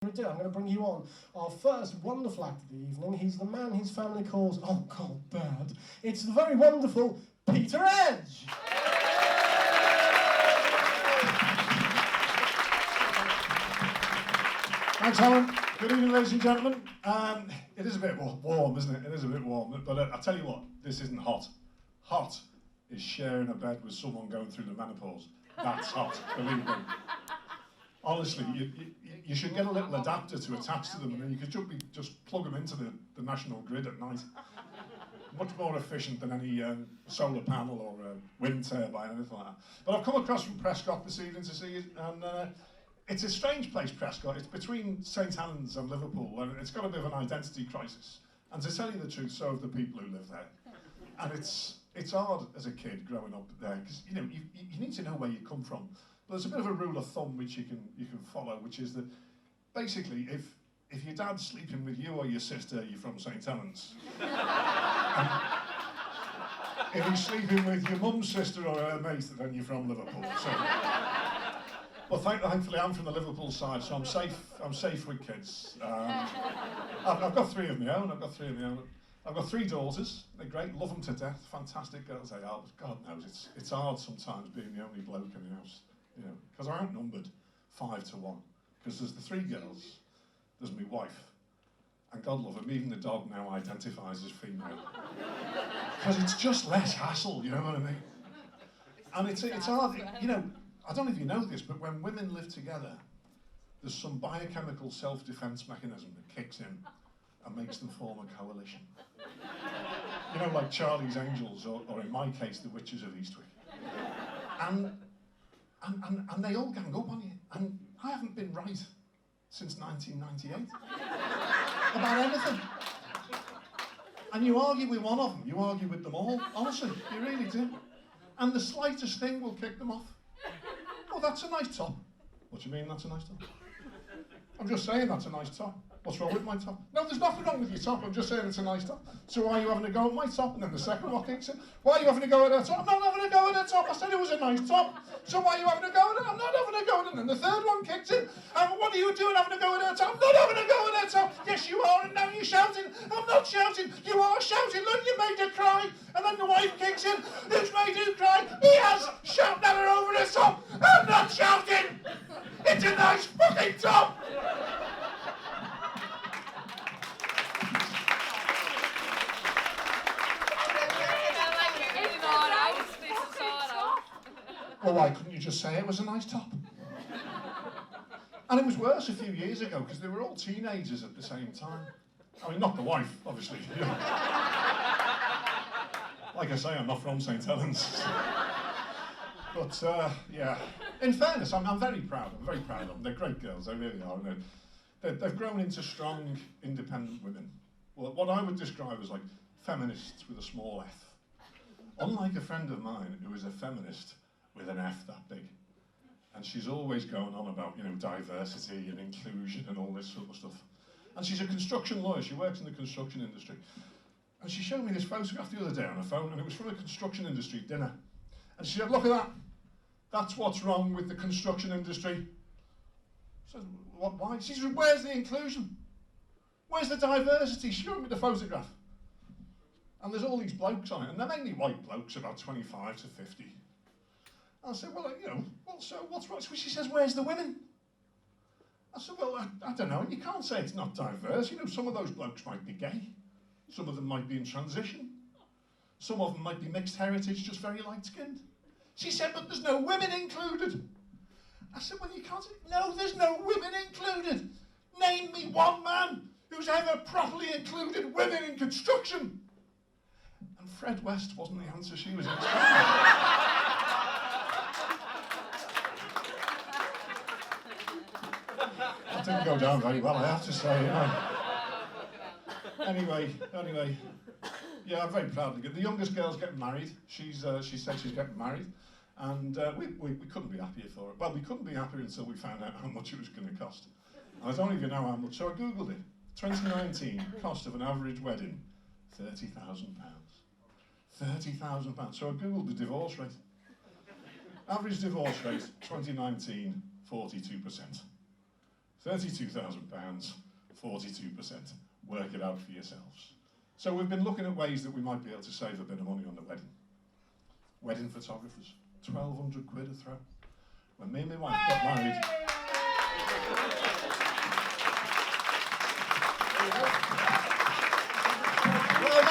I'm going to bring you on our first wonderful act of the evening. He's the man his family calls, oh God, bad. It's the very wonderful Peter Edge. Thanks, Alan. Good evening, ladies and gentlemen. It is a bit warm, isn't it? It is a bit warm. But I'll tell you what, this isn't hot. Hot is sharing a bed with someone going through the menopause. That's hot, believe me. Honestly, you should get a little adapter to attach to them, and then you could just plug them into the national grid at night. Much more efficient than any solar panel or wind turbine or anything like that. But I've come across from Prescott this evening to see it, and it's a strange place, Prescott. It's between St Helens and Liverpool, and it's got a bit of an identity crisis. And to tell you the truth, so have the people who live there. And it's hard as a kid growing up there, because you need to know where you come from. But there's a bit of a rule of thumb which you can follow, which is that basically if your dad's sleeping with you or your sister, you're from St Helens. If he's sleeping with your mum's sister or her mate, then you're from Liverpool. So, well, thankfully I'm from the Liverpool side, so I'm safe with kids. I've got three of my own. I've got three daughters. They're great, love them to death, fantastic girls they are. But God knows it's hard sometimes being the only bloke in the house. You know, because I'm outnumbered 5-1. Because there's the three girls, there's my wife, and God love him, even the dog now identifies as female. Because it's just less hassle, you know what I mean? And it's hard, you know, I don't know if you know this, but when women live together, there's some biochemical self-defense mechanism that kicks in and makes them form a coalition. You know, like Charlie's Angels, or in my case, the Witches of Eastwick. And they all gang up on you. And I haven't been right since 1998 about anything. And you argue with one of them, you argue with them all. Honestly, you really do. And the slightest thing will kick them off. Oh, that's a nice top. What do you mean that's a nice top? I'm just saying that's a nice top. What's wrong with my top? No, there's nothing wrong with your top. I'm just saying it's a nice top. So why are you having a go at my top? And then the second one kicks in. Why are you having a go at her top? I'm not having a go at her top. I said it was a nice top. So why are you having a go at it? I'm not having a go at it. And then the third one kicks in. And what are you doing having a go at her top? I'm not having a go at her top. Yes, you are. And now you're shouting. I'm not shouting. You are shouting. Look, you made her cry. And then the wife kicks in. Who's made you cry? He has. Shouting at her over her top. I'm not shouting. It's a nice fucking top. Well, why couldn't you just say it was a nice top? And it was worse a few years ago, because they were all teenagers at the same time. I mean, not the wife, obviously. You know. Like I say, I'm not from St Helens. But, yeah. In fairness, I'm very proud. I'm very proud of them. They're great girls, they really are. They've grown into strong, independent women. Well, what I would describe as like feminists with a small f. Unlike a friend of mine who is a feminist with an F that big. And she's always going on about, you know, diversity and inclusion and all this sort of stuff. And she's a construction lawyer, she works in the construction industry. And she showed me this photograph the other day on her phone, and it was from a construction industry dinner. And she said, look at that, that's what's wrong with the construction industry. I said, what, why? She said, where's the inclusion? Where's the diversity? She showed me the photograph. And there's all these blokes on it, and they're mainly white blokes, about 25 to 50. I said, well, you know, well, so what's wrong? She says, where's the women? I said, well, I don't know. You can't say it's not diverse. You know, some of those blokes might be gay. Some of them might be in transition. Some of them might be mixed heritage, just very light-skinned. She said, but there's no women included. I said, well, you can't say, no, there's no women included. Name me one man who's ever properly included women in construction. And Fred West wasn't the answer she was expecting. That didn't go down very well, I have to say. Anyway, yeah, I'm very proud of it. The youngest girl's getting married. She said she's getting married, and we couldn't be happier for it. Well, we couldn't be happier until we found out how much it was going to cost. And I don't even know how much, so I googled it. 2019, cost of an average wedding, £30,000. £30,000. So I googled the divorce rate. Average divorce rate, 2019, 42%. £32,000, 42%. Work it out for yourselves. So we've been looking at ways that we might be able to save a bit of money on the wedding. Wedding photographers, 1,200 quid a throw. When me and my wife got married,